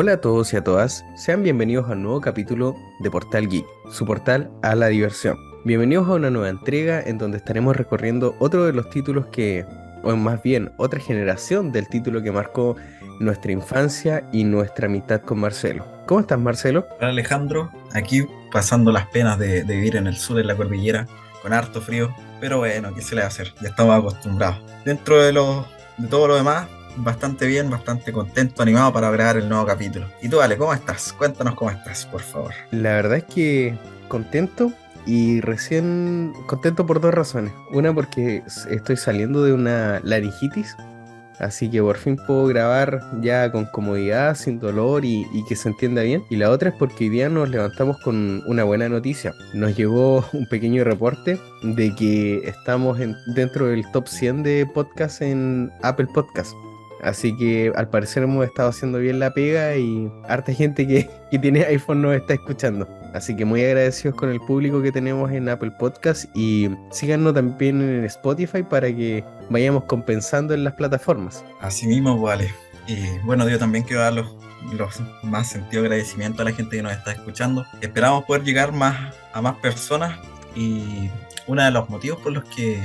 Hola a todos y a todas, sean bienvenidos a un nuevo capítulo de Portal Geek, su portal a la diversión. Bienvenidos a una nueva entrega en donde estaremos recorriendo otro de los títulos o más bien, otra generación del título que marcó nuestra infancia y nuestra amistad con Marcelo. ¿Cómo estás, Marcelo? Hola Alejandro, aquí pasando las penas de vivir en el sur, en la cordillera, con harto frío, pero bueno, ¿qué se le va a hacer? Ya estamos acostumbrados. Dentro de todo lo demás, bastante bien, bastante contento, animado para grabar el nuevo capítulo. Y tú, Ale, ¿cómo estás? Cuéntanos cómo estás, por favor. La verdad es que contento y recién contento por dos razones. Una porque estoy saliendo de una laringitis. Así que por fin puedo grabar ya con comodidad, sin dolor y que se entienda bien. Y la otra es porque hoy día nos levantamos con una buena noticia. Nos llegó un pequeño reporte de que estamos dentro del top 100 de podcasts en Apple Podcasts. Así que al parecer hemos estado haciendo bien la pega y harta gente que tiene iPhone nos está escuchando. Así que muy agradecidos con el público que tenemos en Apple Podcasts y síganos también en Spotify para que vayamos compensando en las plataformas. Así mismo, pues, Ale. Y bueno, yo también quiero dar los más sentido agradecimiento a la gente que nos está escuchando. Esperamos poder llegar a más personas y uno de los motivos por los que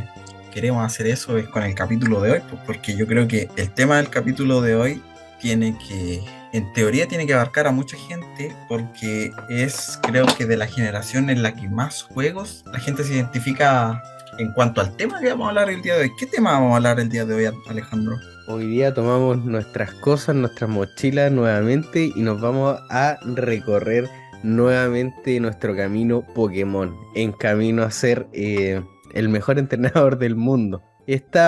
queremos hacer eso es con el capítulo de hoy, pues, porque yo creo que el tema del capítulo de hoy en teoría tiene que abarcar a mucha gente porque es, creo que de la generación en la que más juegos la gente se identifica en cuanto al tema que vamos a hablar el día de hoy. ¿Qué tema vamos a hablar el día de hoy, Alejandro? Hoy día tomamos nuestras cosas, nuestras mochilas nuevamente y nos vamos a recorrer nuevamente nuestro camino Pokémon, en camino a ser el mejor entrenador del mundo. Este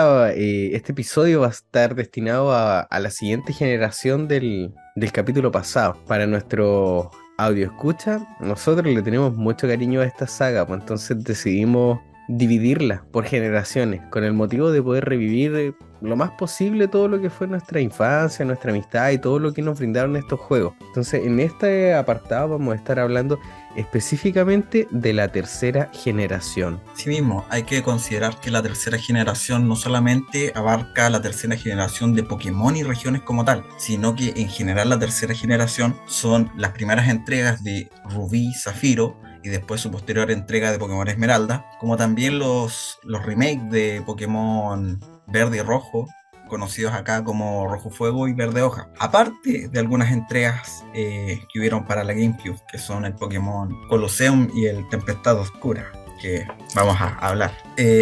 episodio va a estar destinado a la siguiente generación del capítulo pasado. Para nuestro audio escucha, nosotros le tenemos mucho cariño a esta saga, pues entonces decidimos dividirla por generaciones, con el motivo de poder revivir lo más posible todo lo que fue nuestra infancia, nuestra amistad y todo lo que nos brindaron estos juegos. Entonces, en este apartado vamos a estar hablando específicamente de la tercera generación. Asimismo, hay que considerar que la tercera generación no solamente abarca la tercera generación de Pokémon y regiones como tal, sino que en general la tercera generación son las primeras entregas de Rubí, Zafiro y después su posterior entrega de Pokémon Esmeralda, como también los remakes de Pokémon Verde y Rojo, conocidos acá como Rojo Fuego y Verde Hoja. Aparte de algunas entregas que hubieron para la GameCube, que son el Pokémon Colosseum y el Tempestad Oscura, que vamos a hablar.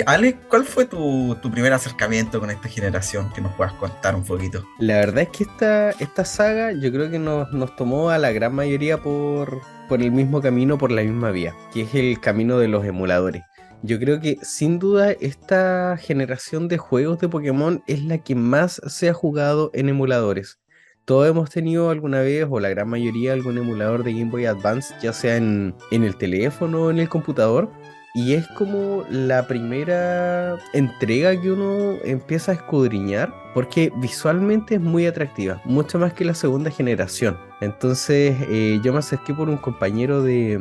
Ale, ¿cuál fue tu primer acercamiento con esta generación? Que nos puedas contar un poquito. La verdad es que esta saga yo creo que nos tomó a la gran mayoría por el mismo camino, por la misma vía, que es el camino de los emuladores. Yo creo que sin duda esta generación de juegos de Pokémon es la que más se ha jugado en emuladores. Todos hemos tenido alguna vez, o la gran mayoría, algún emulador de Game Boy Advance, ya sea en el teléfono o en el computador. Y es como la primera entrega que uno empieza a escudriñar, porque visualmente es muy atractiva, mucho más que la segunda generación. Entonces yo me acerqué por un compañero de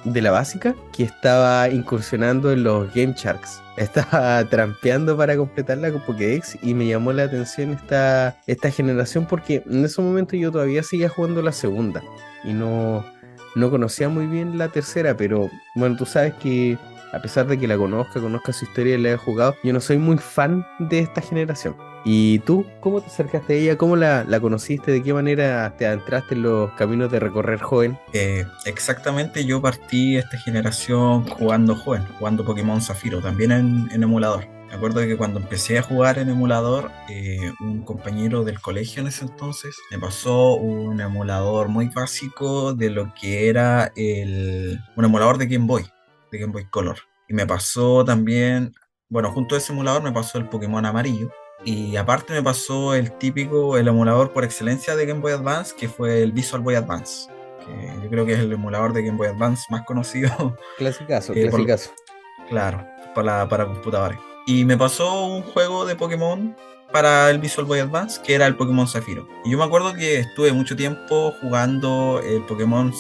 la básica que estaba incursionando en los Game Sharks. Estaba trampeando para completarla con Pokédex y me llamó la atención esta generación porque en ese momento yo todavía seguía jugando la segunda y no conocía muy bien la tercera, pero bueno, tú sabes que a pesar de que conozca su historia y la he jugado, yo no soy muy fan de esta generación. ¿Y tú, cómo te acercaste a ella? ¿Cómo la conociste? ¿De qué manera te adentraste en los caminos de recorrer joven? Exactamente, yo partí esta generación jugando joven, jugando Pokémon Zafiro, también en emulador. Me acuerdo que cuando empecé a jugar en emulador, un compañero del colegio en ese entonces me pasó un emulador muy básico de lo que era un emulador de Game Boy Color. Y me pasó también, bueno, junto a ese emulador me pasó el Pokémon amarillo. Y aparte me pasó el emulador por excelencia de Game Boy Advance, que fue el Visual Boy Advance, que yo creo que es el emulador de Game Boy Advance más conocido, Clasicazo, eh, por, clasicazo. claro, para computadores. Y me pasó un juego de Pokémon para el Visual Boy Advance, que era el Pokémon Zafiro. Y yo me acuerdo que estuve mucho tiempo jugando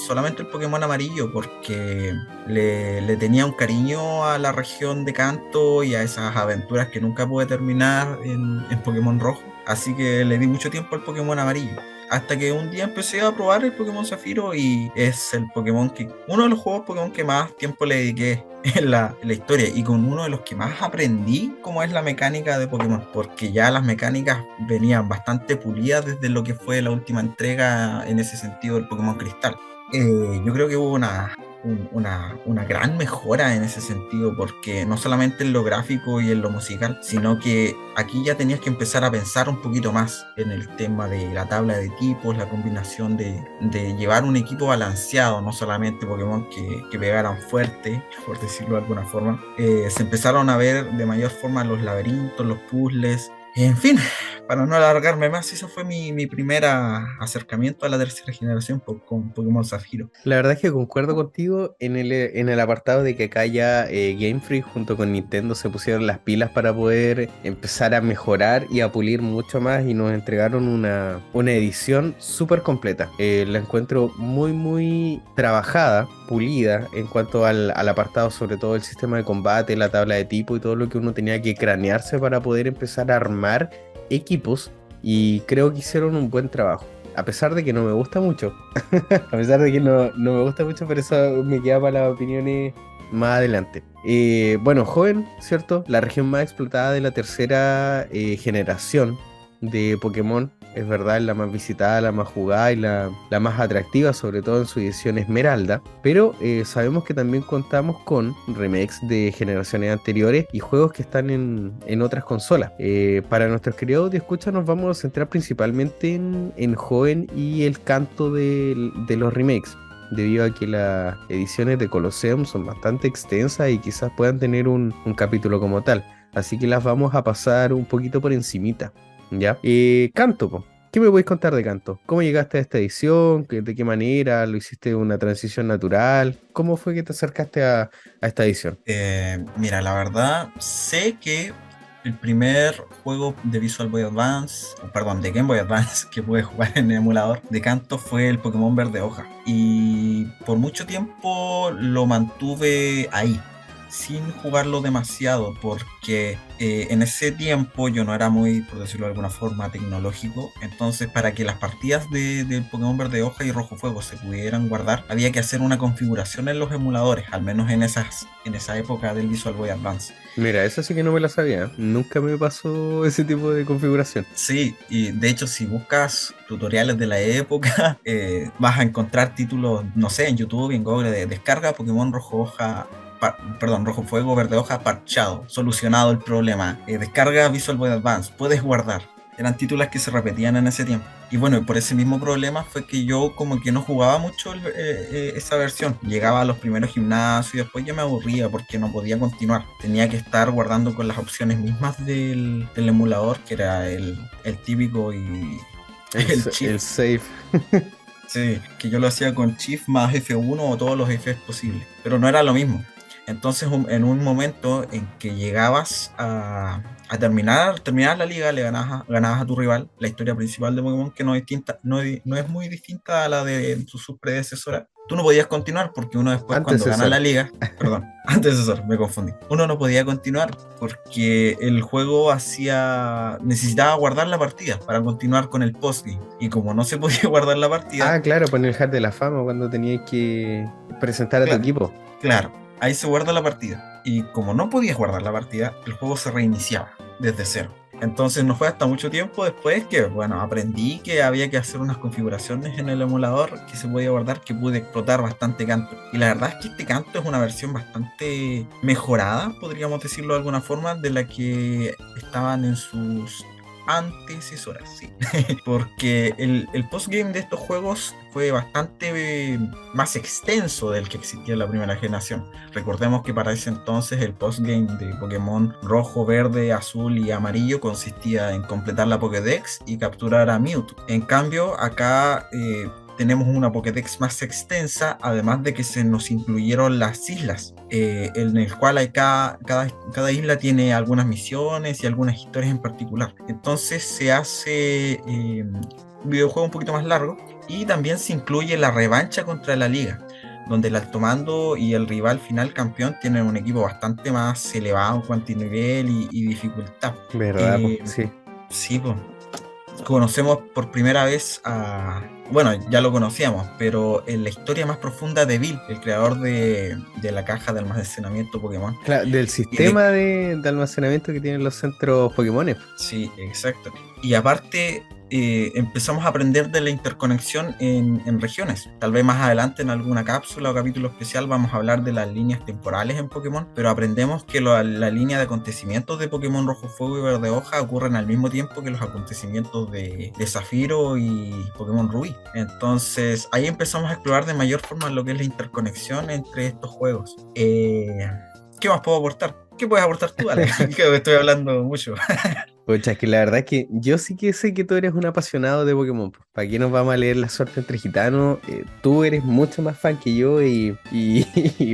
solamente el Pokémon amarillo, porque le tenía un cariño a la región de Kanto y a esas aventuras que nunca pude terminar en Pokémon Rojo. Así que le di mucho tiempo al Pokémon amarillo. hasta que un día empecé a probar el Pokémon Zafiro y es el Pokémon que, uno de los juegos Pokémon que más tiempo le dediqué en la historia y con uno de los que más aprendí cómo es la mecánica de Pokémon, porque ya las mecánicas venían bastante pulidas desde lo que fue la última entrega en ese sentido del Pokémon Cristal. Yo creo que hubo una gran mejora en ese sentido, porque no solamente en lo gráfico y en lo musical, sino que aquí ya tenías que empezar a pensar un poquito más en el tema de la tabla de tipos, la combinación de llevar un equipo balanceado, no solamente Pokémon que pegaran fuerte, por decirlo de alguna forma. Se empezaron a ver de mayor forma los laberintos, los puzzles. En fin, para no alargarme más, eso fue mi primer acercamiento a la tercera generación con Pokémon Zafiro. La verdad es que concuerdo contigo en el apartado de que acá ya Game Freak junto con Nintendo se pusieron las pilas para poder empezar a mejorar y a pulir mucho más y nos entregaron una edición súper completa. La encuentro muy muy trabajada, pulida en cuanto al apartado, sobre todo el sistema de combate, la tabla de tipo y todo lo que uno tenía que cranearse para poder empezar a armar equipos, y creo que hicieron un buen trabajo. A pesar de que no me gusta mucho, a pesar de que no me gusta mucho, pero eso me queda para las opiniones más adelante. Bueno, joven, ¿cierto? La región más explotada de la tercera generación de Pokémon, es verdad, es la más visitada, la más jugada y la más atractiva, sobre todo en su edición Esmeralda. Pero sabemos que también contamos con remakes de generaciones anteriores y juegos que están en otras consolas. Para nuestros queridos de escucha nos vamos a centrar principalmente en Joven y el canto de los remakes, debido a que las ediciones de Colosseum son bastante extensas y quizás puedan tener un capítulo como tal. Así que las vamos a pasar un poquito por encimita, ¿ya? Canto, po. ¿Qué me podéis contar de Canto? ¿Cómo llegaste a esta edición? ¿De qué manera? ¿Lo hiciste una transición natural? ¿Cómo fue que te acercaste a esta edición? Mira, la verdad, sé que el primer juego de Visual Boy Advance, perdón, de Game Boy Advance que pude jugar en el emulador de Canto fue el Pokémon Verde Hoja. Y por mucho tiempo lo mantuve ahí, sin jugarlo demasiado, porque en ese tiempo yo no era muy, por decirlo de alguna forma, tecnológico. Entonces, para que las partidas de Pokémon Verde Hoja y Rojo Fuego se pudieran guardar, había que hacer una configuración en los emuladores, al menos en esa época del Visual Boy Advance. Mira, eso sí que no me la sabía. Nunca me pasó ese tipo de configuración. Sí, y de hecho si buscas tutoriales de la época, vas a encontrar títulos, no sé, en YouTube, en Google, de descarga Pokémon Rojo Hoja, Rojo Fuego, Verde Hoja, parchado, solucionado el problema, descarga Visual Boy Advance, puedes guardar. Eran títulos que se repetían en ese tiempo. Y bueno, por ese mismo problema fue que yo como que no jugaba mucho esa versión. Llegaba a los primeros gimnasios y después ya me aburría porque no podía continuar. Tenía que estar guardando con las opciones mismas del emulador, que era el típico y el chip. El save. Sí, que yo lo hacía con Shift más F1 o todos los Fs posibles. Pero no era lo mismo. Entonces, en un momento en que llegabas a terminar la liga, le ganabas a tu rival, la historia principal de Pokémon, que no es muy distinta a la de sus predecesoras. Tú no podías continuar porque uno después, cuando gana la liga, perdón, antecesor, me confundí. Uno no podía continuar porque el juego necesitaba guardar la partida para continuar con el postgame. Y como no se podía guardar la partida. Ah, claro, poner el Hall de la Fama cuando tenías que presentar a tu equipo. Claro, ahí se guarda la partida. Y como no podías guardar la partida, el juego se reiniciaba desde cero. Entonces no fue hasta mucho tiempo después que, bueno, aprendí que había que hacer unas configuraciones en el emulador que se podía guardar, que pude explotar bastante Canto. Y la verdad es que este Canto es una versión bastante mejorada, podríamos decirlo de alguna forma, de la que estaban en sus antecesoras, sí. Porque el postgame de estos juegos fue bastante más extenso del que existía en la primera generación. Recordemos que para ese entonces el postgame de Pokémon rojo, verde, azul y amarillo consistía en completar la Pokédex y capturar a Mewtwo. En cambio, acá tenemos una Pokédex más extensa, además de que se nos incluyeron las islas, en el cual hay cada isla tiene algunas misiones y algunas historias en particular. Entonces se hace un videojuego un poquito más largo, y también se incluye la revancha contra la liga, donde el alto mando y el rival final campeón tienen un equipo bastante más elevado en cuanto a nivel y dificultad. ¿Verdad? Sí. Sí, pues. conocemos por primera vez a... Bueno, ya lo conocíamos, pero en la historia más profunda de Bill, el creador de la caja de almacenamiento Pokémon. Claro, del Y de, sistema de almacenamiento que tienen los centros Pokémon. sí, exacto. Y aparte, empezamos a aprender de la interconexión en regiones. Tal vez más adelante en alguna cápsula o capítulo especial vamos a hablar de las líneas temporales en Pokémon, pero aprendemos que la línea de acontecimientos de Pokémon Rojo Fuego y Verde Hoja ocurren al mismo tiempo que los acontecimientos de Zafiro y Pokémon Rubí. Entonces ahí empezamos a explorar de mayor forma lo que es la interconexión entre estos juegos. ¿Qué más puedo aportar? ¿Qué puedes aportar tú, Ale? Creo que estoy hablando mucho. Pucha, es que la verdad es que yo sí que sé que tú eres un apasionado de Pokémon. Pues, ¿para qué nos vamos a leer La suerte entre gitanos? Tú eres mucho más fan que yo y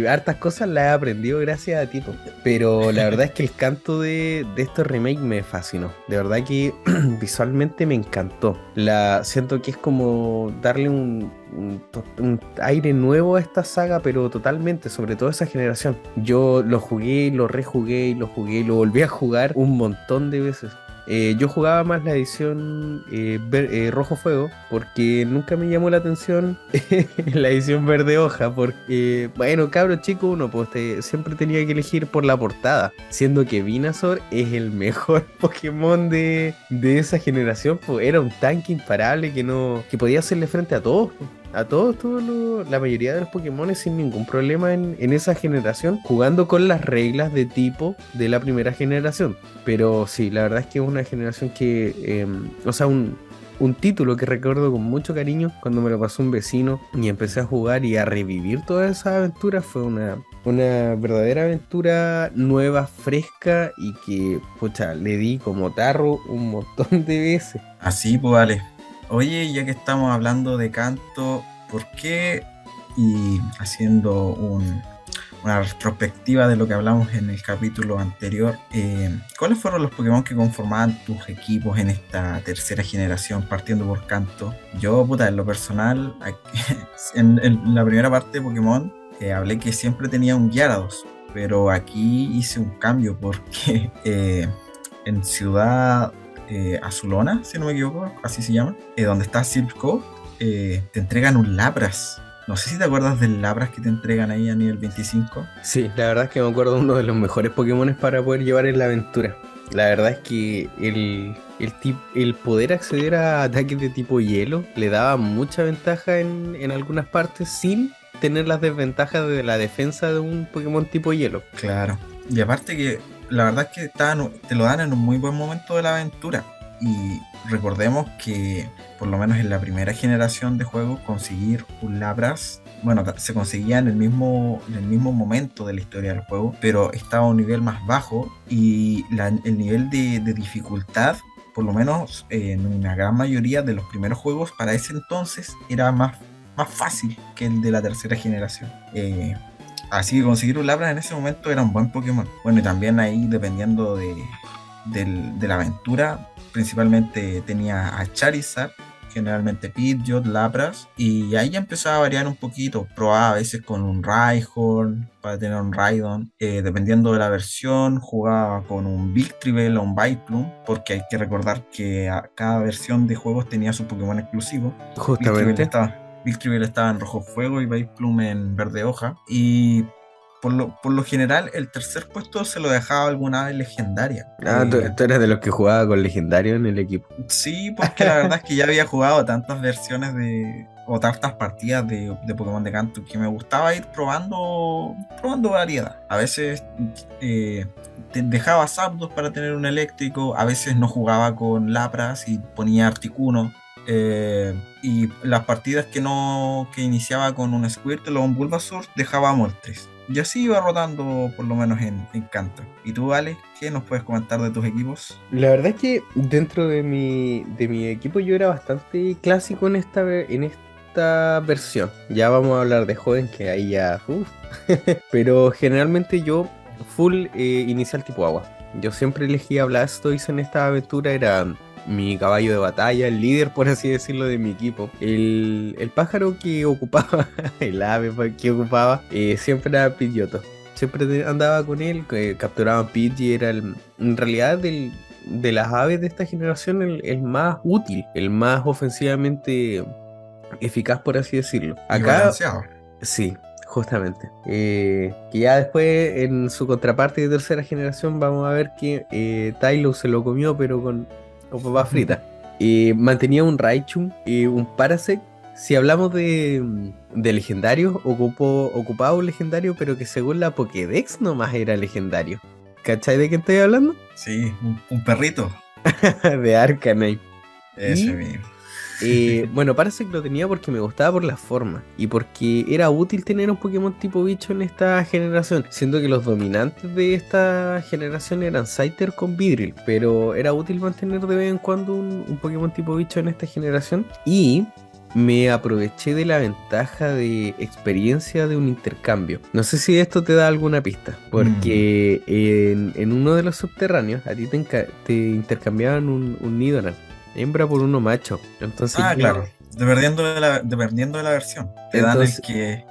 hartas cosas las he aprendido gracias a ti. Pues. Pero la verdad es que el canto de estos remakes me fascinó. De verdad que visualmente me encantó. Siento que es como darle un aire nuevo a esta saga, pero totalmente, sobre todo esa generación. Yo lo jugué, lo rejugué y lo jugué y lo volví a jugar un montón de veces. Yo jugaba más la edición Rojo Fuego porque nunca me llamó la atención la edición Verde Hoja porque, bueno, cabro chico uno, pues siempre tenía que elegir por la portada, siendo que Venusaur es el mejor Pokémon de esa generación, pues era un tanque imparable que podía hacerle frente a todos, pues. A la mayoría de los Pokémon sin ningún problema en esa generación, jugando con las reglas de tipo de la primera generación. Pero sí, la verdad es que es una generación que, o sea, un título que recuerdo con mucho cariño cuando me lo pasó un vecino y empecé a jugar y a revivir todas esas aventuras. Fue una verdadera aventura nueva, fresca y que, pucha, le di como tarro un montón de veces. Así, pues, vale. Oye, ya que estamos hablando de canto, ¿por qué? Y haciendo una retrospectiva de lo que hablamos en el capítulo anterior, ¿cuáles fueron los Pokémon que conformaban tus equipos en esta tercera generación, partiendo por canto? Yo, puta, en lo personal, en la primera parte de Pokémon, hablé que siempre tenía un Gyarados, pero aquí hice un cambio porque en Ciudad Azulona, si no me equivoco, así se llama, donde está Silph Cove, te entregan un Lapras. No sé si te acuerdas del Lapras que te entregan ahí a nivel 25. Sí, la verdad es que me acuerdo de uno de los mejores Pokémones para poder llevar en la aventura. La verdad es que el poder acceder a ataques de tipo hielo le daba mucha ventaja en algunas partes sin tener las desventajas de la defensa de un Pokémon tipo hielo. Claro. Y aparte que la verdad es que te lo dan en un muy buen momento de la aventura. Y recordemos que por lo menos en la primera generación de juegos conseguir un Lapras, bueno, se conseguía en el mismo momento de la historia del juego, pero estaba a un nivel más bajo y el nivel de dificultad, por lo menos en una gran mayoría de los primeros juegos para ese entonces, era más fácil que el de la tercera generación. Así que conseguir un Lapras en ese momento era un buen Pokémon. Bueno, y también ahí dependiendo de la aventura, principalmente tenía a Charizard, generalmente Pidgeot, Lapras, y ahí ya empezaba a variar un poquito. Probaba a veces con un Rhyhorn para tener un Rhydon. Dependiendo de la versión, jugaba con un Victreebel o un Vileplume, porque hay que recordar que cada versión de juegos tenía su Pokémon exclusivo. Justamente. Victreebel estaba en Rojo Fuego y Vileplume en Verde Hoja. Y por lo general, el tercer puesto se lo dejaba a alguna ave legendaria. Ah, tú eres de los que jugaba con legendario en el equipo. Sí, porque la verdad es que ya había jugado tantas versiones o tantas partidas de Pokémon de Canto que me gustaba ir probando variedad. A veces dejaba Zapdos para tener un eléctrico, a veces no jugaba con Lapras y ponía Articuno. Y las partidas que iniciaba con un Squirtle o un Bulbasaur dejaba Moltres. Y así iba rotando por lo menos en Canto. ¿Y tú, Ale, qué nos puedes comentar de tus equipos? La verdad es que dentro de mi equipo yo era bastante clásico en esta versión. Ya vamos a hablar de joven, que ahí ya... Pero generalmente yo full inicial tipo agua. Yo siempre elegía Blastoise en esta aventura, era mi caballo de batalla, el líder, por así decirlo, de mi equipo. El pájaro que ocupaba, el ave que ocupaba, siempre era Pidgeotto. Siempre andaba con él, capturaban Pidgey, en realidad de las aves de esta generación el más útil, el más ofensivamente eficaz, por así decirlo. Y Acá, balanceado. sí, justamente. Que ya después, en su contraparte de tercera generación, vamos a ver que Tylo se lo comió, pero con papas fritas. Mantenía un Raichu, un Parasect. Si hablamos de legendarios, ocupaba un legendario, pero que según la Pokédex nomás era legendario. ¿Cachai de qué estoy hablando? Sí, un perrito. De Arcanine. Ese Y mismo. bueno, parece que lo tenía porque me gustaba por la forma y porque era útil tener un Pokémon tipo bicho en esta generación, siendo que los dominantes de esta generación eran Scyther con Vidril, pero era útil mantener de vez en cuando un Pokémon tipo bicho en esta generación y me aproveché de la ventaja de experiencia de un intercambio. No sé si esto te da alguna pista, Mm. porque en uno de los subterráneos a ti te intercambiaban un Nidoran hembra por uno macho. Entonces Ah, yo, claro. Dependiendo de la versión. Te dan el entonces, que.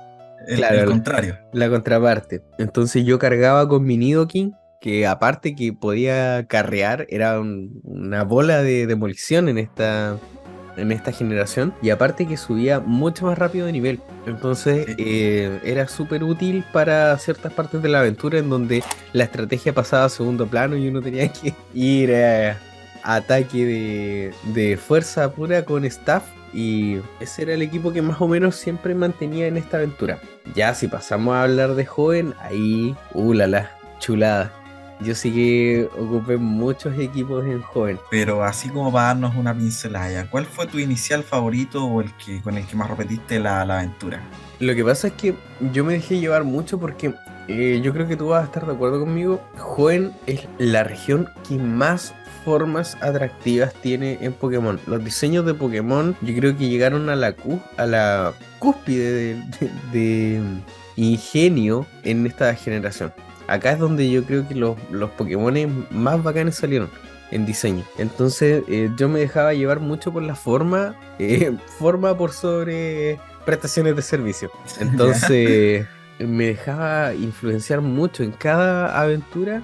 El claro, contrario. la contraparte. Entonces yo cargaba con mi Nidoking, que aparte que podía carrear, era una bola de demolición en esta generación, y aparte que subía mucho más rápido de nivel. Entonces Sí. era súper útil para ciertas partes de la aventura en donde la estrategia pasaba a segundo plano y uno tenía que ir a ataque de fuerza pura con staff. Y ese era el equipo que más o menos siempre mantenía en esta aventura. Ya si pasamos a hablar de joven, ahí, la chulada. Yo sí que ocupé muchos equipos en joven. Pero así como para darnos una pincelada, ¿cuál fue tu inicial favorito o el que con el que más repetiste la aventura? Lo que pasa es que yo me dejé llevar mucho porque yo creo que tú vas a estar de acuerdo conmigo. Hoenn es la región que más formas atractivas tiene en Pokémon. Los diseños de Pokémon yo creo que llegaron a la cúspide de ingenio en esta generación. Acá es donde yo creo que los Pokémon más bacanes salieron en diseño. Entonces yo me dejaba llevar mucho por la forma, forma por sobre prestaciones de servicio. ¿Ya? Entonces me dejaba influenciar mucho en cada aventura.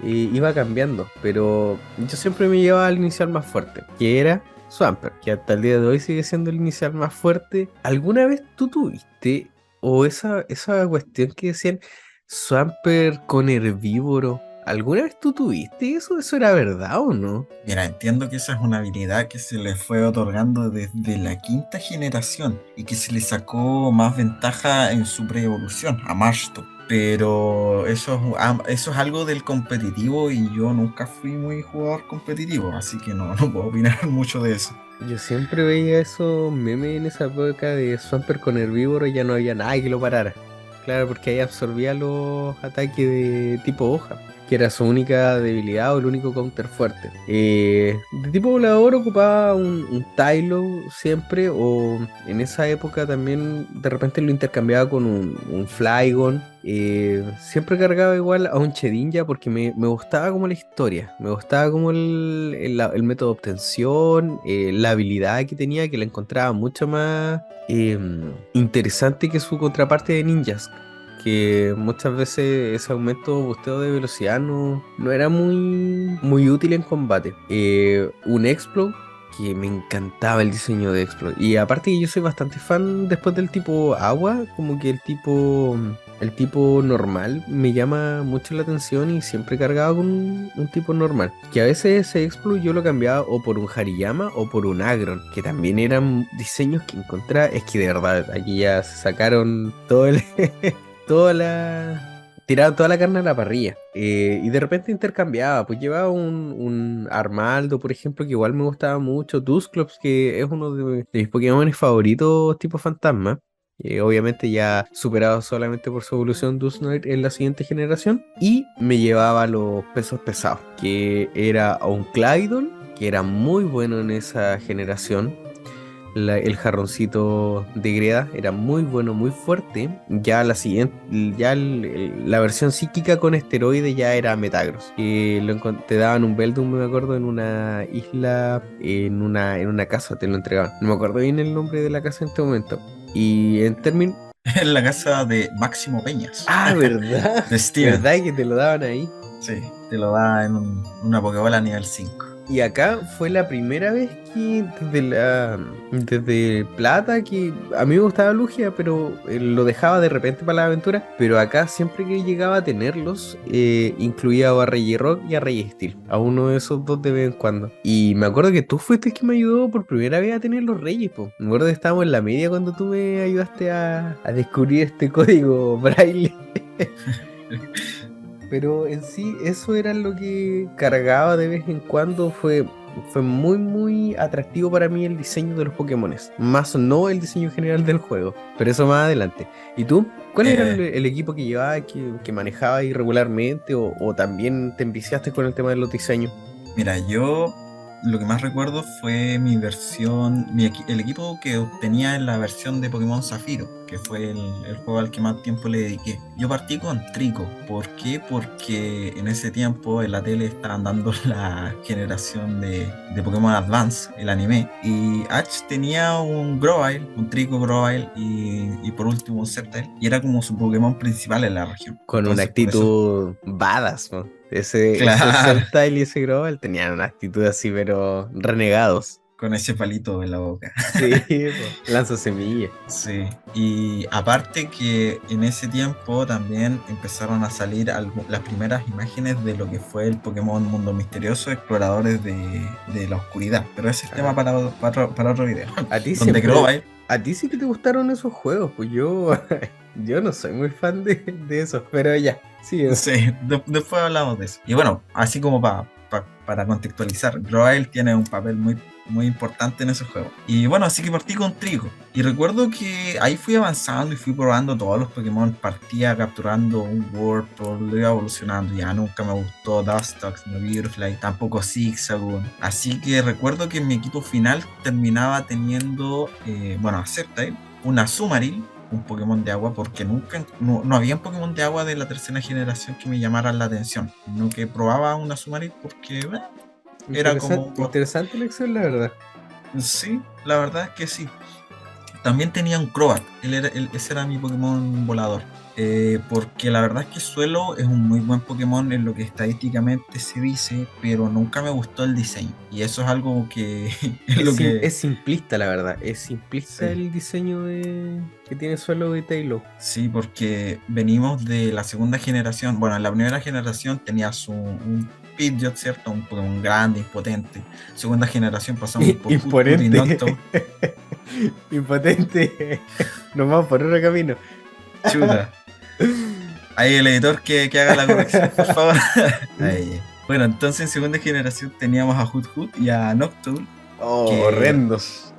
Iba cambiando, pero yo siempre me llevaba al inicial más fuerte, que era Swampert, que hasta el día de hoy sigue siendo el inicial más fuerte. ¿Alguna vez tú tuviste o esa cuestión que decían Swampert con herbívoro? ¿Alguna vez tú tuviste eso? ¿Eso era verdad o no? Mira, entiendo que esa es una habilidad que se le fue otorgando desde la quinta generación y que se le sacó más ventaja en su pre-evolución a Marshtomp. Pero eso es algo del competitivo y yo nunca fui muy jugador competitivo, así que no puedo opinar mucho de eso. Yo siempre veía esos memes en esa época de Swampert con herbívoro y ya no había nada que lo parara. Claro, porque ahí absorbía los ataques de tipo hoja, que era su única debilidad o el único counter fuerte. De tipo volador ocupaba un Tylo siempre, o en esa época también de repente lo intercambiaba con un Flygon. Siempre cargaba igual a un Chedinja porque me gustaba como la historia, me gustaba como el método de obtención, la habilidad que tenía, que la encontraba mucho más interesante que su contraparte de ninjas, que muchas veces ese aumento busteo de velocidad no era muy útil en combate. Un Explode, que me encantaba el diseño de Explode. Y aparte que yo soy bastante fan después del tipo agua, como que el tipo normal me llama mucho la atención y siempre cargaba con un tipo normal. Que a veces ese Exploit yo lo cambiaba o por un Hariyama o por un Agron, que también eran diseños que encontraba. Es que de verdad, aquí ya se sacaron todo el, toda la... Tiraban toda la carne a la parrilla. Y de repente intercambiaba. Pues llevaba un Armaldo, por ejemplo, que igual me gustaba mucho. Dusclops, que es uno de mis Pokémon favoritos, tipo fantasma. Obviamente ya superado solamente por su evolución Dusknoir en la siguiente generación. Y me llevaba los pesos pesados, que era a un Clydol, que era muy bueno en esa generación. El jarroncito de greda era muy bueno, muy fuerte. Ya la siguiente, ya la versión psíquica con esteroide ya era Metagross. Te daban un Beldum, me acuerdo, en una isla, en una casa te lo entregaban. No me acuerdo bien el nombre de la casa en este momento. Y en términos... En la casa de Máximo Peñas, Ah, ¿verdad? de Steven. ¿Verdad que te lo daban ahí? Sí, te lo da en una Pokébola nivel 5. Y acá fue la primera vez que desde Plata, que a mí me gustaba Lugia, pero lo dejaba de repente para la aventura. Pero acá siempre que llegaba a tenerlos, incluía o a Regirock y a Registeel, a uno de esos dos de vez en cuando. Y me acuerdo que tú fuiste el que me ayudó por primera vez a tener los Regis, po. Me acuerdo que estábamos en la media cuando tú me ayudaste a descubrir este código Braille. Pero en sí, eso era lo que cargaba de vez en cuando. Fue muy, muy atractivo para mí el diseño de los Pokémones. Más no el diseño general del juego. Pero eso más adelante. ¿Y tú? ¿Cuál era Eh, el equipo que llevabas, que manejabas irregularmente? O también te enviciaste con el tema de los diseños? Mira, yo lo que más recuerdo fue mi versión, el equipo que obtenía en la versión de Pokémon Zafiro, que fue el juego al que más tiempo le dediqué. Yo partí con Trico. ¿Por qué? Porque en ese tiempo en la tele estaban dando la generación de Pokémon Advance, el anime, y Ash tenía un Grovyle, un Trico Grovyle y por último un Sceptile, y era como su Pokémon principal en la región. Con una Entonces por eso, actitud badass, ¿no? Ese claro, Sceptile y ese Growl tenían una actitud así, pero renegados. con ese palito en la boca. Sí, po. Lanza semilla. Sí, y aparte que en ese tiempo también empezaron a salir las primeras imágenes de lo que fue el Pokémon Mundo Misterioso, Exploradores de la Oscuridad, pero ese es tema Ah, para otro video, a ti donde siempre, Grovyle, a ti sí que te gustaron esos juegos, pues yo, yo no soy muy fan de esos, pero ya, sí. sí, después hablamos de eso. Y bueno, así como para contextualizar, Grovyle tiene un papel muy importante en ese juego. Y bueno, así que partí con Trico. Y recuerdo que ahí fui avanzando y fui probando todos los Pokémon. Partía capturando un Wurmple, lo iba evolucionando. Ya nunca me gustó Dustox, no Beautifly, tampoco Zigzagoon. Así que recuerdo que en mi equipo final terminaba teniendo, bueno, a Sceptile, una Azumarill, un Pokémon de agua, porque nunca, no había un Pokémon de agua de la tercera generación que me llamaran la atención. No que probaba una Azumarill porque era como un Interesante elección, la verdad. Sí, la verdad es que sí. También tenía un Crobat, ese era mi Pokémon volador. Porque la verdad es que Suelo es un muy buen Pokémon en lo que estadísticamente se dice, pero nunca me gustó el diseño. Y eso es algo que es lo que... Es simplista, la verdad. Es simplista Sí, el diseño que tiene Suelo de Taylor. sí, porque venimos de la segunda generación. Bueno, en la primera generación tenías un Pidgeot, ¿cierto? Un Pokémon grande, impotente. Segunda generación pasamos por Hoothoot y Imponente. Noctowl. Impotente. Nos vamos por otro camino. Chuta. Ahí el editor que haga la corrección, por favor. Ahí. Bueno, entonces en segunda generación teníamos a Hoothoot y a Noctowl, Oh, que horrendos.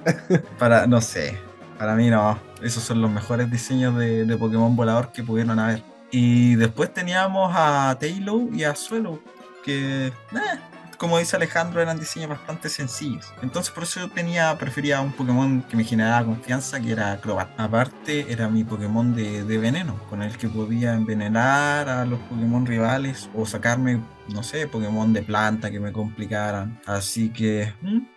no sé, para mí no, esos son los mejores diseños de Pokémon volador que pudieron haber. Y después teníamos a Taillow y a Swellow, que como dice Alejandro, eran diseños bastante sencillos. Entonces por eso prefería un Pokémon que me generaba confianza, que era Crobat. Aparte, era mi Pokémon de veneno, con el que podía envenenar a los Pokémon rivales o sacarme, no sé, Pokémon de planta que me complicaran. Así que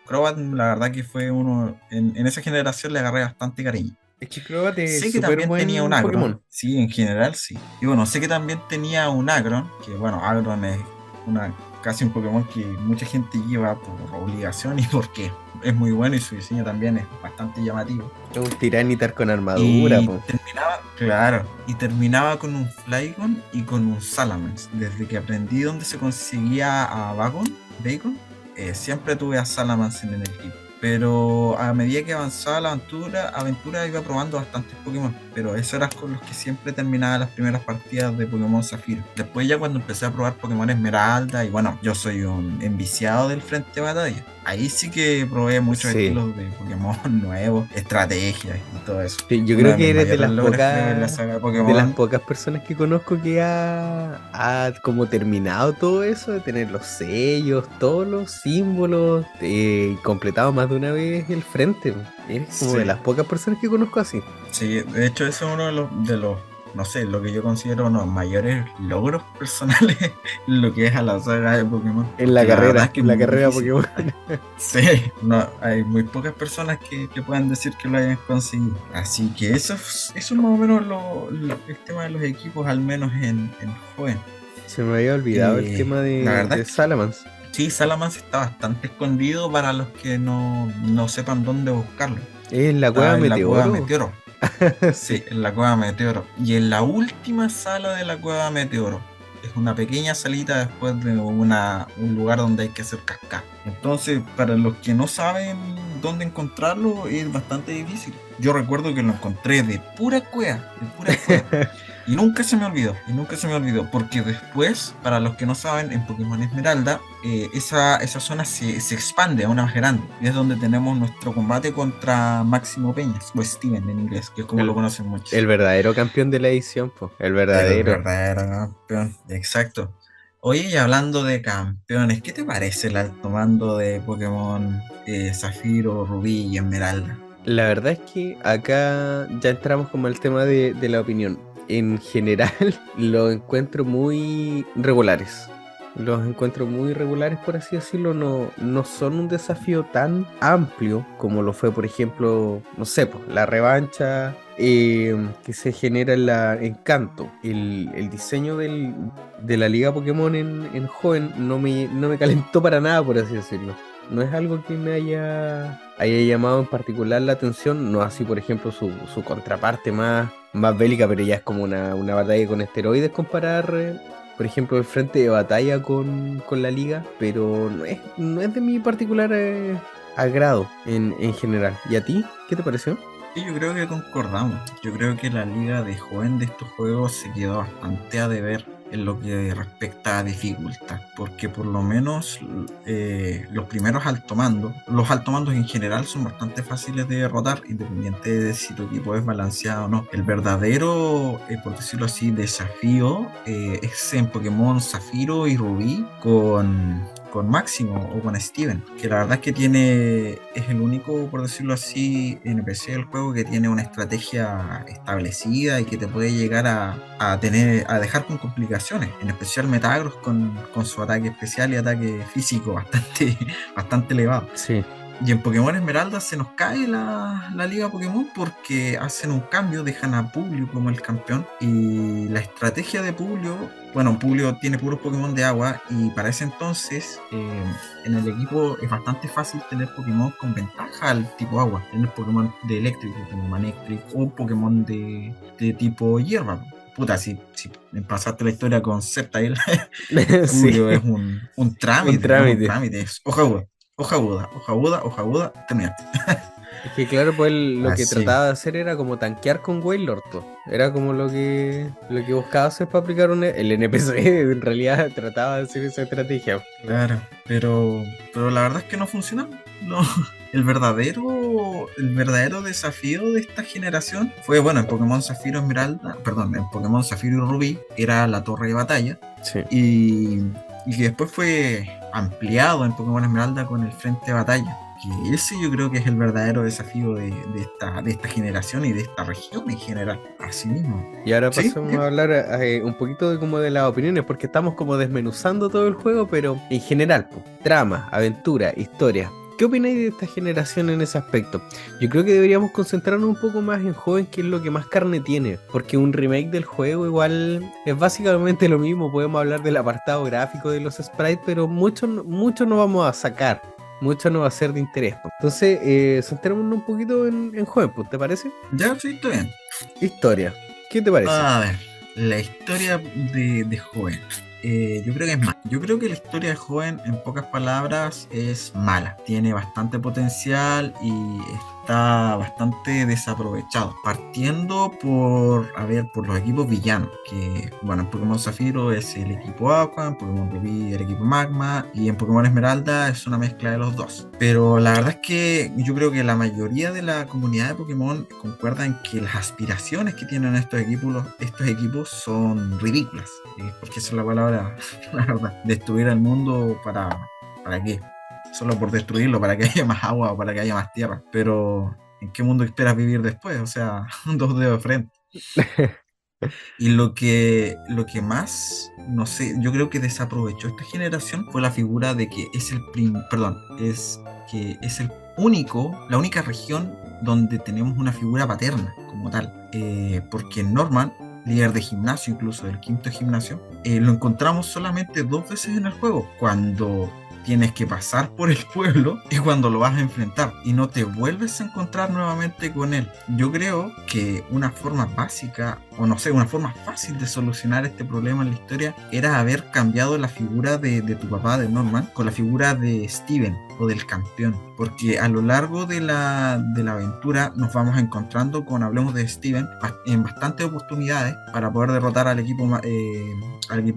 Crobat, la verdad que fue uno, en esa generación le agarré bastante cariño. Es que Crobat es Sé que súper también tenía un buen Agron, Pokémon. sí, en general sí. Y bueno, sé que también tenía un Agron, que bueno, Agron es casi un Pokémon que mucha gente lleva por obligación y porque es muy bueno y su diseño también es bastante llamativo. Es un Tiranitar con armadura, Y po. terminaba, claro, y terminaba con un Flygon y con un Salamence. Desde que aprendí dónde se conseguía a Bacon, siempre tuve a Salamence en el equipo. Pero a medida que avanzaba la aventura iba probando bastantes Pokémon. Pero esos eran con los que siempre terminaba las primeras partidas de Pokémon Zafiro. Después ya cuando empecé a probar Pokémon Esmeralda, y bueno, yo soy un enviciado del frente de batalla. Ahí sí que probé muchos Sí. estilos de Pokémon nuevos, estrategias y todo eso. Sí, yo Uno creo de que mis eres mayores logros creo en la saga de de las Pokémon. pocas personas que conozco que ha como terminado todo eso, de tener los sellos, todos los símbolos, completado más de una vez el frente. Eres como de Sí, las pocas personas que conozco así. sí, de hecho ese es uno de los, no sé, lo que yo considero unos mayores logros personales en lo que es a la saga de Pokémon. En Porque la verdad es que es la muy carrera difícil. Pokémon. Sí, no, hay muy pocas personas que puedan decir que lo hayan conseguido. Así que eso es más o menos el tema de los equipos, al menos en joven. Se me había olvidado el tema La verdad de es que Salamence. sí, Salamence está bastante escondido para los que no sepan dónde buscarlo. ¿Es la cueva Está en la cueva Meteoro? Meteoro. Sí. Sí, en la cueva Meteoro. Y en la última sala de la cueva Meteoro. Es una pequeña salita después de un lugar donde hay que hacer cascada. Entonces, para los que no saben dónde encontrarlo, es bastante difícil. Yo recuerdo que lo encontré de pura cueva, de pura cueva. Y nunca se me olvidó, porque después, para los que no saben, en Pokémon Esmeralda, esa zona se expande a una más grande. Y es donde tenemos nuestro combate contra Máximo Peñas, o Steven en inglés, que es como lo El, conocen el muchos. verdadero campeón de la edición, pues. El El verdadero. verdadero campeón, exacto. Oye, y hablando de campeones, ¿qué te parece el alto mando de Pokémon Zafiro, Rubí y Esmeralda? La verdad es que acá ya entramos como al tema de la opinión. En general, los encuentro muy regulares. Los encuentro muy regulares, por así decirlo. No, no son un desafío tan amplio como lo fue, por ejemplo, no sé, pues, la revancha que se genera en Kanto. El diseño de la Liga Pokémon en joven no me calentó para nada, por así decirlo. No es algo que me haya llamado en particular la atención, no así por ejemplo su contraparte más bélica, pero ya es como una batalla con esteroides comparar, por ejemplo, el frente de batalla con la liga, pero no es de mi particular agrado en general. ¿Y a ti? ¿Qué te pareció? Sí, yo creo que concordamos. Yo creo que la liga de joven de estos juegos se quedó bastante a deber en lo que respecta a dificultad, porque por lo menos los primeros altomandos, los altomandos en general son bastante fáciles de derrotar, independiente de si tu equipo es balanceado o no. El verdadero, por decirlo así, desafío es en Pokémon Zafiro y Rubí con Máximo o con Steven, que la verdad es que es el único, por decirlo así, NPC del juego que tiene una estrategia establecida y que te puede llegar a dejar con complicaciones, en especial Metagross con su ataque especial y ataque físico bastante, bastante elevado. Sí. Y en Pokémon Esmeralda se nos cae la liga Pokémon porque hacen un cambio, dejan a Publio como el campeón. Y la estrategia de Publio, bueno, Publio tiene puros Pokémon de agua y para ese entonces en el equipo es bastante fácil tener Pokémon con ventaja al tipo agua. Tener Pokémon de eléctrico como Manectric o Pokémon de tipo hierba. Puta, si pasaste la historia con Sceptile, Sí, Publio un es un trámite. trámite, es hoja aguda, hoja aguda, hoja aguda, hoja aguda, terminaste. Es que claro, pues lo que Así, trataba de hacer era como tanquear con Wailord, po. Era como lo que buscaba hacer para aplicar el NPC, en realidad trataba de hacer esa estrategia. claro, pero la verdad es que no funcionó. No. El verdadero desafío de esta generación fue, bueno, en Pokémon Zafiro Esmeralda, perdón, en Pokémon Zafiro y Rubí era la torre de batalla Sí. y, y que después fue ampliado en Pokémon Esmeralda con el frente de batalla. Que ese yo creo que es el verdadero desafío de esta generación y de esta región en general. Así mismo. Y ahora ¿Sí? pasamos a hablar un poquito como de las opiniones, porque estamos como desmenuzando todo el juego, pero en general, po, trama, aventura, historia. ¿Qué opináis de esta generación en ese aspecto? Yo creo que deberíamos concentrarnos un poco más en joven, que es lo que más carne tiene, porque un remake del juego igual es básicamente lo mismo. Podemos hablar del apartado gráfico de los sprites, pero mucho no vamos a sacar. Mucho no va a ser de interés, po. Entonces, centrémonos un poquito en joven, pues, ¿te parece? Ya, sí, está bien. Historia. ¿Qué te parece? A ver, la historia de Joven. Yo creo que es mala. Yo creo que la historia de Joven, en pocas palabras, es mala. Tiene bastante potencial y está bastante desaprovechado. Partiendo por los equipos villanos. Que, bueno, en Pokémon Zafiro es el equipo Aqua, en Pokémon Rubí el equipo Magma y en Pokémon Esmeralda es una mezcla de los dos. Pero la verdad es que yo creo que la mayoría de la comunidad de Pokémon concuerda en que las aspiraciones que tienen estos equipos son ridículas. Porque esa es la palabra, la verdad. Destruir el mundo ¿para qué? Solo por destruirlo, para que haya más agua o para que haya más tierra. Pero, ¿en qué mundo esperas vivir después? O sea, dos dedos de frente. Y lo que más, no sé, yo creo que desaprovechó esta generación fue la figura de que es el la única región donde tenemos una figura paterna como tal. Porque en Norman líder de gimnasio, incluso del quinto gimnasio, lo encontramos solamente 2 veces en el juego, cuando tienes que pasar por el pueblo y cuando lo vas a enfrentar y no te vuelves a encontrar nuevamente con él. Yo creo que una forma básica, o no sé, una forma fácil de solucionar este problema en la historia era haber cambiado la figura de tu papá, de Norman, con la figura de Steven o del campeón, porque a lo largo de la aventura nos vamos encontrando con, hablemos de Steven, en bastantes oportunidades para poder derrotar al equipo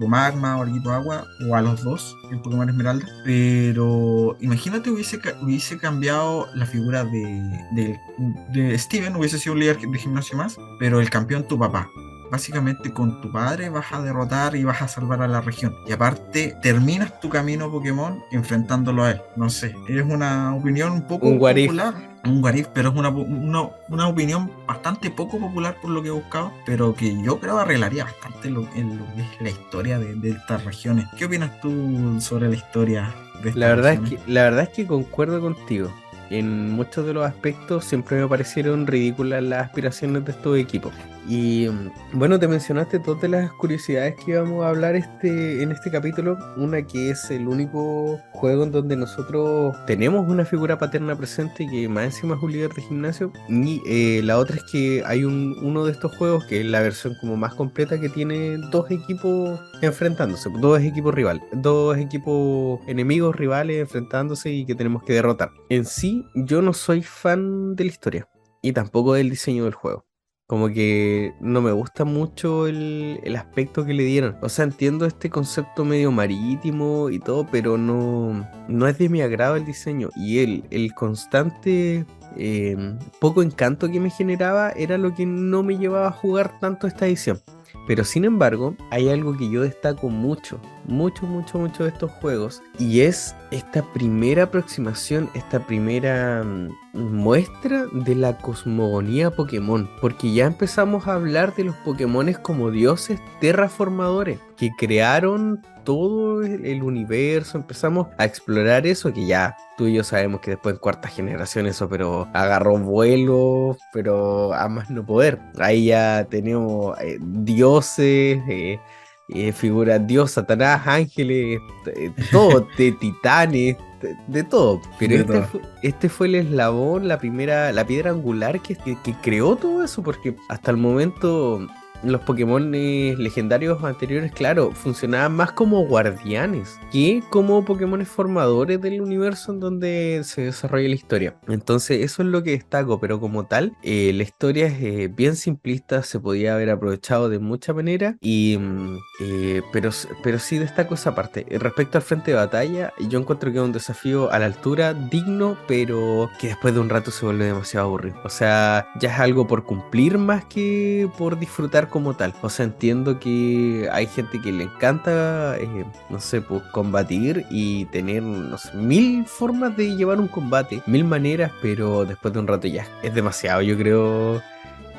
Magma o al equipo Agua, o a los dos en Pokémon Esmeralda. Pero imagínate hubiese cambiado la figura de Steven, hubiese sido un líder de gimnasio más, pero el campeón tu papá. Básicamente con tu padre vas a derrotar y vas a salvar a la región. Y aparte terminas tu camino Pokémon enfrentándolo a él. No sé, es una opinión un poco Un what if. popular. Un what if, pero es una opinión bastante poco popular por lo que he buscado, pero que yo creo arreglaría bastante en lo que es la historia de estas regiones. ¿Qué opinas tú sobre la historia de La estas verdad es regiones? que, la verdad es que concuerdo contigo. En muchos de los aspectos siempre me parecieron ridículas las aspiraciones de estos equipos. Y bueno, te mencionaste dos de las curiosidades que íbamos a hablar en este capítulo. Una que es el único juego en donde nosotros tenemos una figura paterna presente y que más encima es un líder de gimnasio. Y la otra es que hay uno de estos juegos que es la versión como más completa, que tiene dos equipos enfrentándose, dos equipos enemigos rivales enfrentándose y que tenemos que derrotar. En sí, yo no soy fan de la historia y tampoco del diseño del juego. Como que no me gusta mucho el aspecto que le dieron. O sea, entiendo este concepto medio marítimo y todo, pero no es de mi agrado el diseño. Y el constante poco encanto que me generaba era lo que no me llevaba a jugar tanto esta edición. Pero sin embargo, hay algo que yo destaco mucho de estos juegos, y es esta primera aproximación, esta primera muestra de la cosmogonía Pokémon, porque ya empezamos a hablar de los Pokémones como dioses terraformadores que crearon todo el universo. Empezamos a explorar eso, que ya tú y yo sabemos que después en cuarta generación eso pero agarró vuelo, pero a más no poder. Ahí ya tenemos dioses, figuras, Dios, Satanás, ángeles, todo, de titanes, de todo. Pero De todo. este fue el eslabón, la piedra angular que creó todo eso, porque hasta el momento los Pokémon legendarios anteriores, claro, funcionaban más como guardianes que como Pokémon formadores del universo en donde se desarrolla la historia. Entonces eso es lo que destaco, pero como tal, la historia es bien simplista, se podía haber aprovechado de mucha manera, pero sí destaco esa parte. Respecto al frente de batalla, yo encuentro que es un desafío a la altura, digno, pero que después de un rato se vuelve demasiado aburrido. O sea, ya es algo por cumplir más que por disfrutar como tal. O sea, entiendo que hay gente que le encanta, no sé, pues combatir y tener, no sé, 1000 formas de llevar un combate, 1000 maneras, pero después de un rato ya es demasiado, yo creo.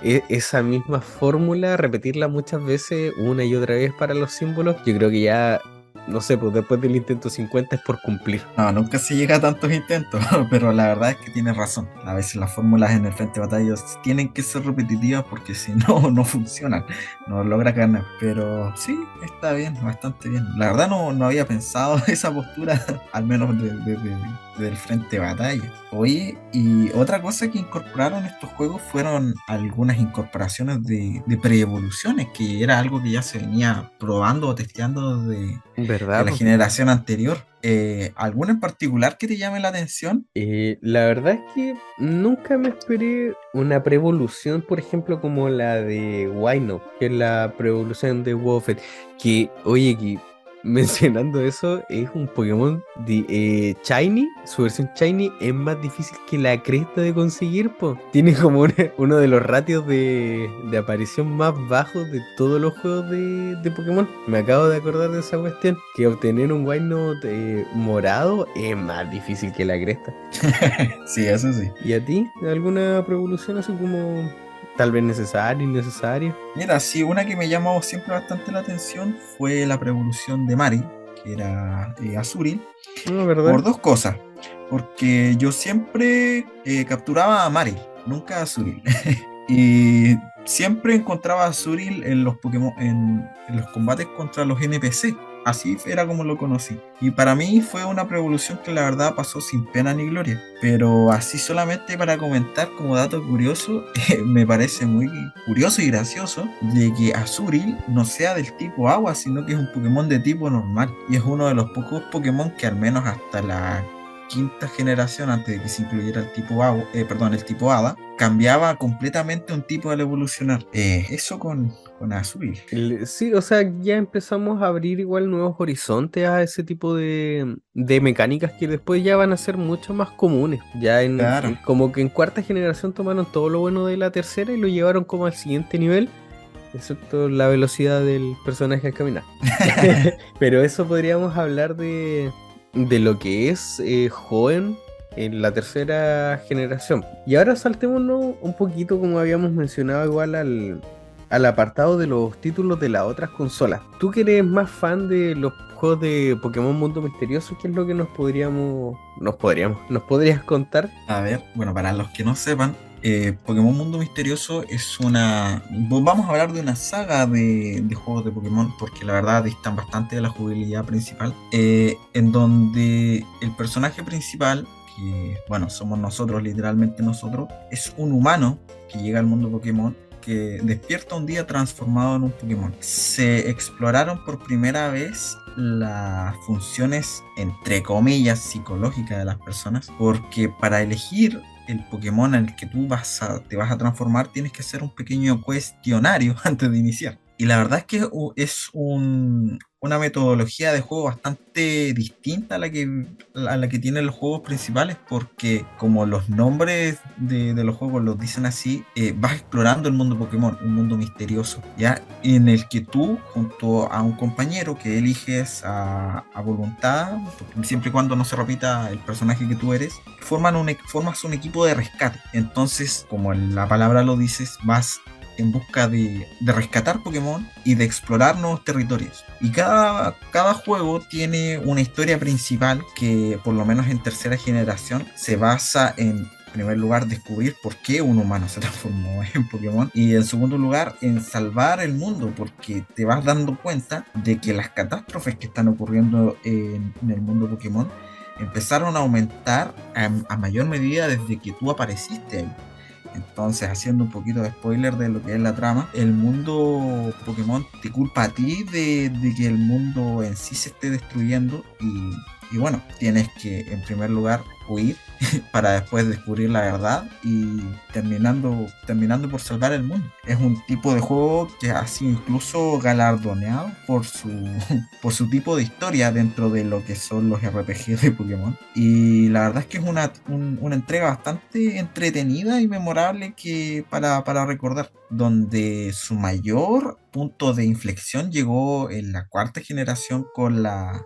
Esa misma fórmula, repetirla muchas veces, una y otra vez para los símbolos, yo creo que ya, no sé, pues después del intento 50 es por cumplir. No, nunca se llega a tantos intentos, pero la verdad es que tienes razón. A veces las fórmulas en el frente de batalla tienen que ser repetitivas porque si no, no funcionan, no logras ganar. Pero sí, está bien, bastante bien. La verdad no había pensado esa postura, al menos del frente de batalla. Oye, y otra cosa que incorporaron estos juegos fueron algunas incorporaciones de preevoluciones, que era algo que ya se venía probando o testeando de ¿Verdad, la po? generación anterior. ¿Alguna en particular que te llame la atención? La verdad es que nunca me esperé una preevolución, por ejemplo, como la de Wino, que es la preevolución de Woffet. Que, oye, que mencionando eso, es un Pokémon Shiny, su versión Shiny es más difícil que la cresta de conseguir, po. Tiene como uno de los ratios de aparición más bajos de todos los juegos de Pokémon. Me acabo de acordar de esa cuestión, que obtener un Wynote morado es más difícil que la cresta. Sí, eso sí. ¿Y a ti? ¿Alguna preevolución así como tal vez necesaria, innecesaria? Mira, sí, una que me llamó siempre bastante la atención fue la preevolución de Mari, que era Azuril, No, ¿verdad? por dos cosas. Porque yo siempre capturaba a Mari, nunca a Azuril. Y siempre encontraba a Azurill en los Pokémon, en los combates contra los NPC. Así era como lo conocí. Y para mí fue una revolución que la verdad pasó sin pena ni gloria. Pero así solamente para comentar como dato curioso, me parece muy curioso y gracioso de que Azurill no sea del tipo agua, sino que es un Pokémon de tipo normal. Y es uno de los pocos Pokémon que al menos hasta la quinta generación, antes de que se incluyera el tipo agua, perdón, el tipo hada, cambiaba completamente un tipo al evolucionar. Eso con Azurill. Sí, o sea, ya empezamos a abrir igual nuevos horizontes a ese tipo de mecánicas que después ya van a ser mucho más comunes. Ya Claro. como que en cuarta generación tomaron todo lo bueno de la tercera y lo llevaron como al siguiente nivel, excepto la velocidad del personaje al caminar. Pero eso podríamos hablar de lo que es Hoenn en la tercera generación. Y ahora saltémonos un poquito, como habíamos mencionado, igual al apartado de los títulos de las otras consolas. Tú que eres más fan de los juegos de Pokémon Mundo Misterioso, ¿qué es lo que nos podrías contar? A ver, bueno, para los que no sepan, Pokémon Mundo Misterioso es una... Vamos a hablar de una saga de juegos de Pokémon, porque la verdad distan bastante de la jugabilidad principal, en donde el personaje principal, que bueno, somos nosotros, literalmente nosotros, es un humano que llega al mundo Pokémon, que despierta un día transformado en un Pokémon. Se exploraron por primera vez las funciones, entre comillas, psicológicas de las personas, porque para elegir el Pokémon en el que te vas a transformar, tienes que hacer un pequeño cuestionario antes de iniciar. Y la verdad es que es una metodología de juego bastante distinta a la que tienen los juegos principales, porque como los nombres de los juegos los dicen así, vas explorando el mundo Pokémon, un mundo misterioso, ¿ya? En el que tú, junto a un compañero que eliges a voluntad, siempre y cuando no se repita el personaje que tú eres, formas un equipo de rescate. Entonces, como la palabra lo dices, vas en busca de rescatar Pokémon y de explorar nuevos territorios. Y cada juego tiene una historia principal que, por lo menos en tercera generación, se basa en primer lugar, descubrir por qué un humano se transformó en Pokémon, y en segundo lugar, en salvar el mundo, porque te vas dando cuenta de que las catástrofes que están ocurriendo en el mundo Pokémon empezaron a aumentar a mayor medida desde que tú apareciste ahí. Entonces, haciendo un poquito de spoiler de lo que es la trama, el mundo Pokémon te culpa a ti de que el mundo en sí se esté destruyendo, y bueno, tienes que en primer lugar huir para después descubrir la verdad y terminando por salvar el mundo. Es un tipo de juego que ha sido incluso galardoneado por su tipo de historia dentro de lo que son los RPG de Pokémon. Y la verdad es que es una entrega bastante entretenida y memorable para recordar, donde su mayor punto de inflexión llegó en la cuarta generación con las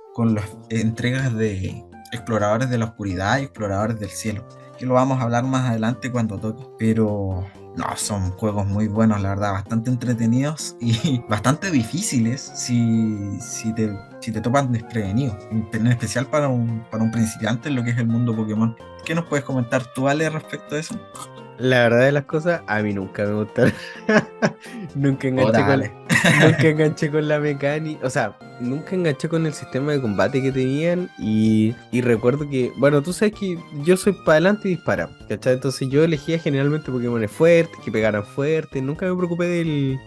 entregas de Exploradores de la Oscuridad y Exploradores del Cielo, que lo vamos a hablar más adelante cuando toque. Pero no, son juegos muy buenos, la verdad, bastante entretenidos y bastante difíciles si te topan desprevenido, en especial para un principiante en lo que es el mundo Pokémon. ¿Qué nos puedes comentar tú, Ale, respecto a eso? La verdad de las cosas, a mí nunca me gustaron. Nunca Oh, enganché dale. nunca enganché con la mecánica, o sea, nunca enganché con el sistema de combate que tenían y recuerdo que, bueno, tú sabes que yo soy para adelante y dispara, ¿cachai? Entonces yo elegía generalmente Pokémones fuertes, que pegaran fuerte, nunca me preocupé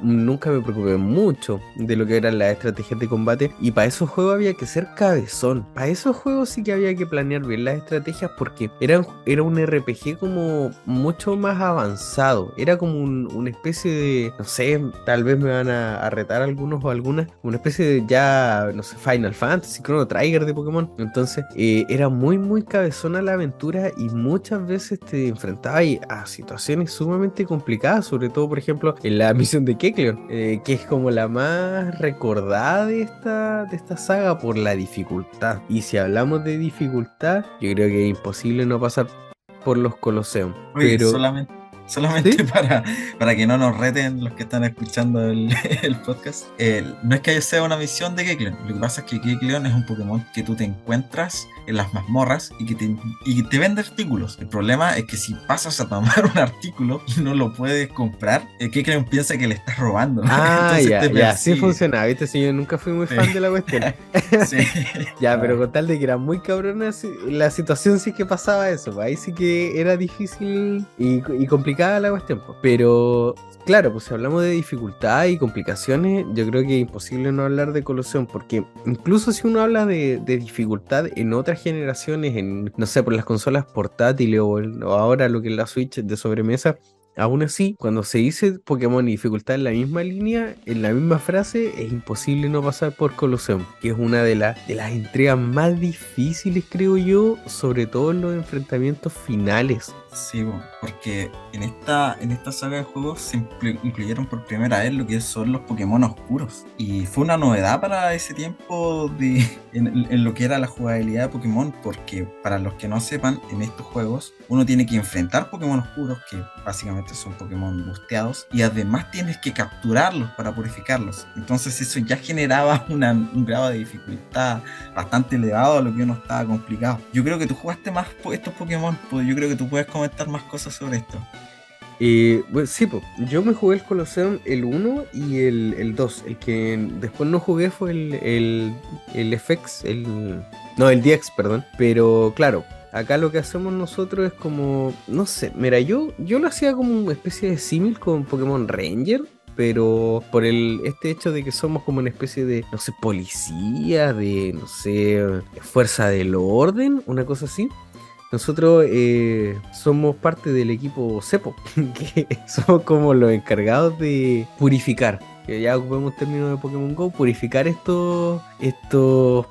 nunca me preocupé mucho de lo que eran las estrategias de combate, y para esos juegos había que ser cabezón, para esos juegos sí que había que planear bien las estrategias porque era un RPG como mucho más avanzado, era como una especie de, no sé, tal vez me van a retar algunos o algunas, una especie de ya, no sé, Final Fantasy, Chrono Trigger de Pokémon. Entonces era muy muy cabezona la aventura y muchas veces te enfrentabas a situaciones sumamente complicadas, sobre todo por ejemplo en la misión de Kecleon, que es como la más recordada de esta saga por la dificultad. Y si hablamos de dificultad, yo creo que es imposible no pasar por los Colosseum. Oye, Pero solamente ¿Sí? para que no nos reten los que están escuchando el podcast. No es que sea una misión de Kecleon, lo que pasa es que Kecleon es un Pokémon que tú te encuentras en las mazmorras y te vende artículos. El problema es que si pasas a tomar un artículo y no lo puedes comprar, Kecleon piensa que le estás robando, Ah, entonces ya, te ya, sí persigue. funciona, ¿viste? Sí, yo nunca fui muy fan de la cuestión. Sí. Ya, pero Ah, con tal de que era muy cabrona la situación, sí que pasaba eso, pues ahí sí que era difícil y complicada la cuestión, pues. Pero claro, pues si hablamos de dificultad y complicaciones, yo creo que es imposible no hablar de Colosseum, porque incluso si uno habla de dificultad en otras generaciones, en, no sé, por las consolas portátiles o ahora lo que es la Switch de sobremesa. Aún así, cuando se dice Pokémon y dificultad en la misma línea, en la misma frase, es imposible no pasar por Colosseum, que es una de las entregas más difíciles, creo yo, sobre todo en los enfrentamientos finales. sí, porque en esta saga de juegos se incluyeron por primera vez lo que son los Pokémon oscuros. Y fue una novedad para ese tiempo en lo que era la jugabilidad de Pokémon, porque para los que no sepan, en estos juegos uno tiene que enfrentar Pokémon oscuros, que básicamente son Pokémon busteados, y además tienes que capturarlos para purificarlos. Entonces eso ya generaba un grado de dificultad bastante elevado a lo que uno estaba complicado. Yo creo que tú jugaste más estos Pokémon, pues yo creo que tú puedes comentar más cosas sobre esto. Bueno, sí, po, yo me jugué el Colosseum el uno y el 2. El que después no jugué fue el FX, no, el DX, perdón. Pero claro, acá lo que hacemos nosotros es como, no sé, mira, yo lo hacía como una especie de símil con Pokémon Ranger. Pero por este hecho de que somos como una especie de, no sé, policía, de, no sé, fuerza del orden, una cosa así. Nosotros somos parte del equipo CEPO, que somos como los encargados de purificar, que ya ocupemos términos de Pokémon Go, purificar estos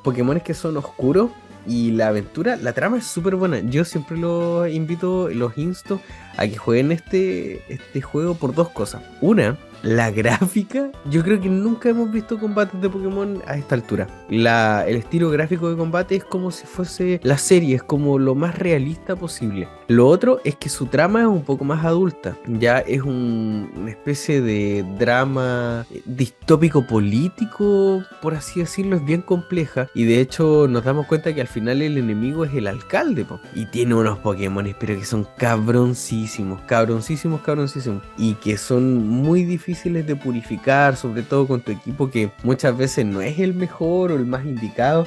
Pokémones que son oscuros. Y la aventura, la trama es súper buena. Yo siempre los invito, los insto a que jueguen este juego por dos cosas. Una, la gráfica. Yo creo que nunca hemos visto combates de Pokémon a esta altura. El estilo gráfico de combate es como si fuese la serie, es como lo más realista posible. Lo otro es que su trama es un poco más adulta. Ya es una especie de drama distópico político, por así decirlo, es bien compleja. Y de hecho nos damos cuenta que al final el enemigo es el alcalde, po. Y tiene unos Pokémon, pero que son cabroncísimos, cabroncísimos, cabroncísimos. Y que son muy difíciles de purificar, sobre todo con tu equipo que muchas veces no es el mejor o el más indicado,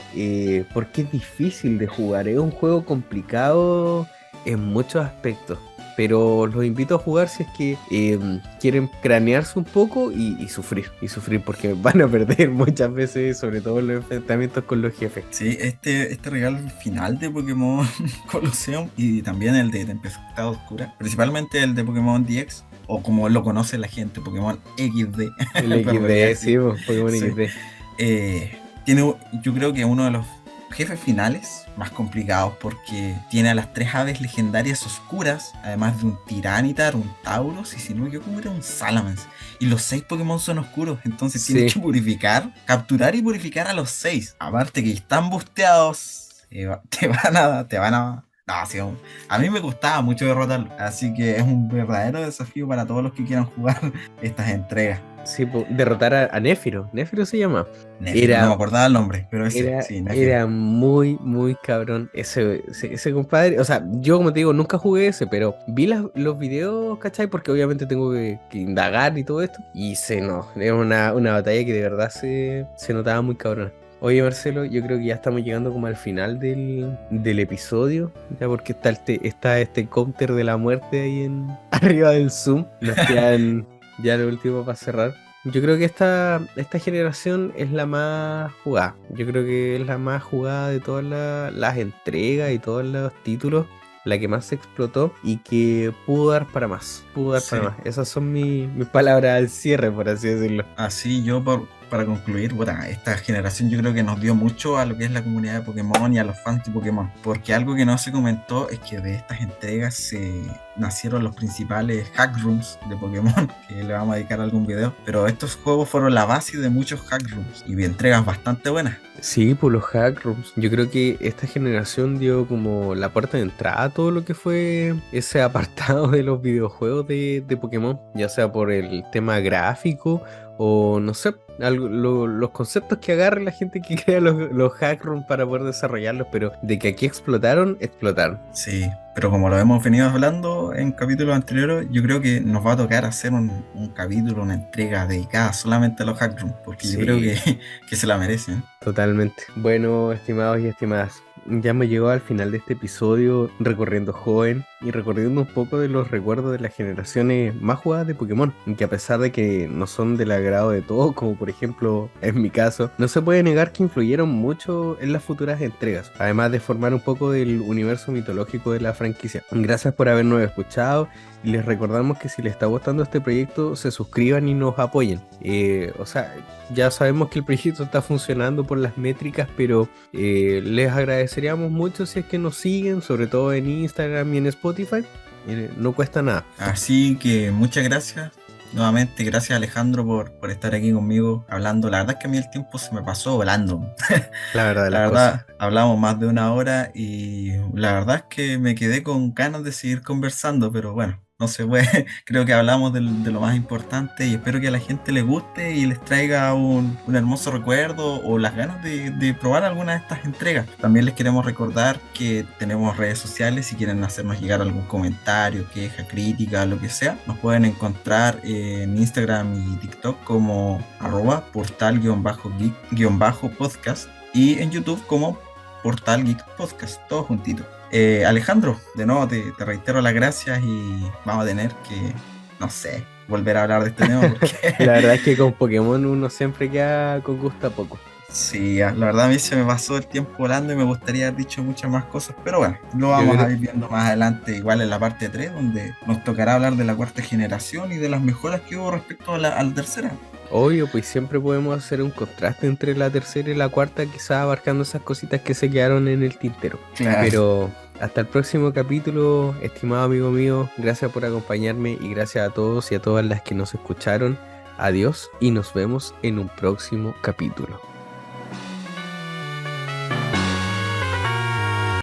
porque es difícil de jugar. Es un juego complicado en muchos aspectos. Pero los invito a jugar si es que quieren cranearse un poco y sufrir porque van a perder muchas veces, sobre todo en los enfrentamientos con los jefes. Sí, este regalo final de Pokémon Colosseum y también el de Tempestad Oscura, principalmente el de Pokémon DX, o como lo conoce la gente, Pokémon XD, El para XD, abreviar, sí, Pokémon sí. XD. Tiene, yo creo que uno de los jefes finales más complicados porque tiene a las tres aves legendarias oscuras, además de un Tiranitar, un Tauros y si no me equivoco era un Salamence. Y los 6 Pokémon son oscuros, entonces tienes Sí. que purificar, capturar y purificar a los 6. Aparte que están busteados, te van a... No, sí, a mí me costaba mucho derrotarlo, así que es un verdadero desafío para todos los que quieran jugar estas entregas. Sí, derrotar a Néfiro. Néfiro se llama. Néfero, no me Era, acordaba el nombre, pero ese, era, sí, Néfero. era muy, muy cabrón ese compadre. O sea, yo como te digo, nunca jugué ese, pero vi los videos, ¿cachai? Porque obviamente tengo que indagar y todo esto. Y no, era una batalla que de verdad se notaba muy cabrón. Oye, Marcelo, yo creo que ya estamos llegando como al final del episodio, ya porque está este counter de la muerte ahí arriba del Zoom. Nos quedan ya lo último para cerrar. Yo creo que esta generación es la más jugada. Yo creo que es la más jugada de todas las entregas y todos los títulos. La que más se explotó y que pudo dar para más. Pudo dar Sí. para más. Esas son mis palabras al cierre, por así decirlo. Así para concluir, bueno, esta generación yo creo que nos dio mucho a lo que es la comunidad de Pokémon y a los fans de Pokémon, porque algo que no se comentó es que de estas entregas se nacieron los principales hack rooms de Pokémon, que le vamos a dedicar algún video, pero estos juegos fueron la base de muchos hack rooms y de entregas bastante buenas. Sí, pues los hack rooms. Yo creo que esta generación dio como la puerta de entrada a todo lo que fue ese apartado de los videojuegos de Pokémon, ya sea por el tema gráfico o no sé, los conceptos que agarra la gente que crea los hack rooms para poder desarrollarlos, pero de que aquí explotaron, explotaron. Sí, pero como lo hemos venido hablando en capítulos anteriores, yo creo que nos va a tocar hacer un capítulo, una entrega dedicada solamente a los hack rooms, porque yo creo Sí, que se la merecen. totalmente. Bueno, estimados y estimadas, ya hemos llegado al final de este episodio recorriendo Joven y recorriendo un poco de los recuerdos de las generaciones más jugadas de Pokémon, que a pesar de que no son del agrado de todos, como por ejemplo en mi caso, no se puede negar que influyeron mucho en las futuras entregas, además de formar un poco del universo mitológico de la franquicia. Gracias por habernos escuchado y les recordamos que si les está gustando este proyecto, se suscriban y nos apoyen. O sea, ya sabemos que el proyecto está funcionando por las métricas, pero les agradeceríamos mucho si es que nos siguen, sobre todo en Instagram y en Spotify. No cuesta nada. Así que muchas gracias. Nuevamente, gracias Alejandro por estar aquí conmigo hablando. La verdad es que a mí el tiempo se me pasó volando. La verdad de La las cosas. verdad, hablamos más de una hora y la verdad es que me quedé con ganas de seguir conversando, pero bueno, no se puede. Creo que hablamos de lo más importante y espero que a la gente le guste y les traiga un hermoso recuerdo o las ganas de probar alguna de estas entregas. También les queremos recordar que tenemos redes sociales. Si quieren hacernos llegar algún comentario, queja, crítica, lo que sea, nos pueden encontrar en Instagram y TikTok como @portal_geek_podcast y en YouTube como Portal Geek Podcast, todo juntito. Alejandro, de nuevo te reitero las gracias y vamos a tener que, no sé, volver a hablar de este tema porque La verdad es que con Pokémon uno siempre queda con gusto a poco. sí, la verdad a mí se me pasó el tiempo volando y me gustaría haber dicho muchas más cosas, pero bueno, lo Yo vamos a creo, ir viendo más adelante, igual en la parte 3 donde nos tocará hablar de la cuarta generación y de las mejoras que hubo respecto a la tercera. obvio, pues siempre podemos hacer un contraste entre la tercera y la cuarta, quizás abarcando esas cositas que se quedaron en el tintero. Claro. Pero hasta el próximo capítulo, estimado amigo mío, gracias por acompañarme y gracias a todos y a todas las que nos escucharon. Adiós y nos vemos en un próximo capítulo.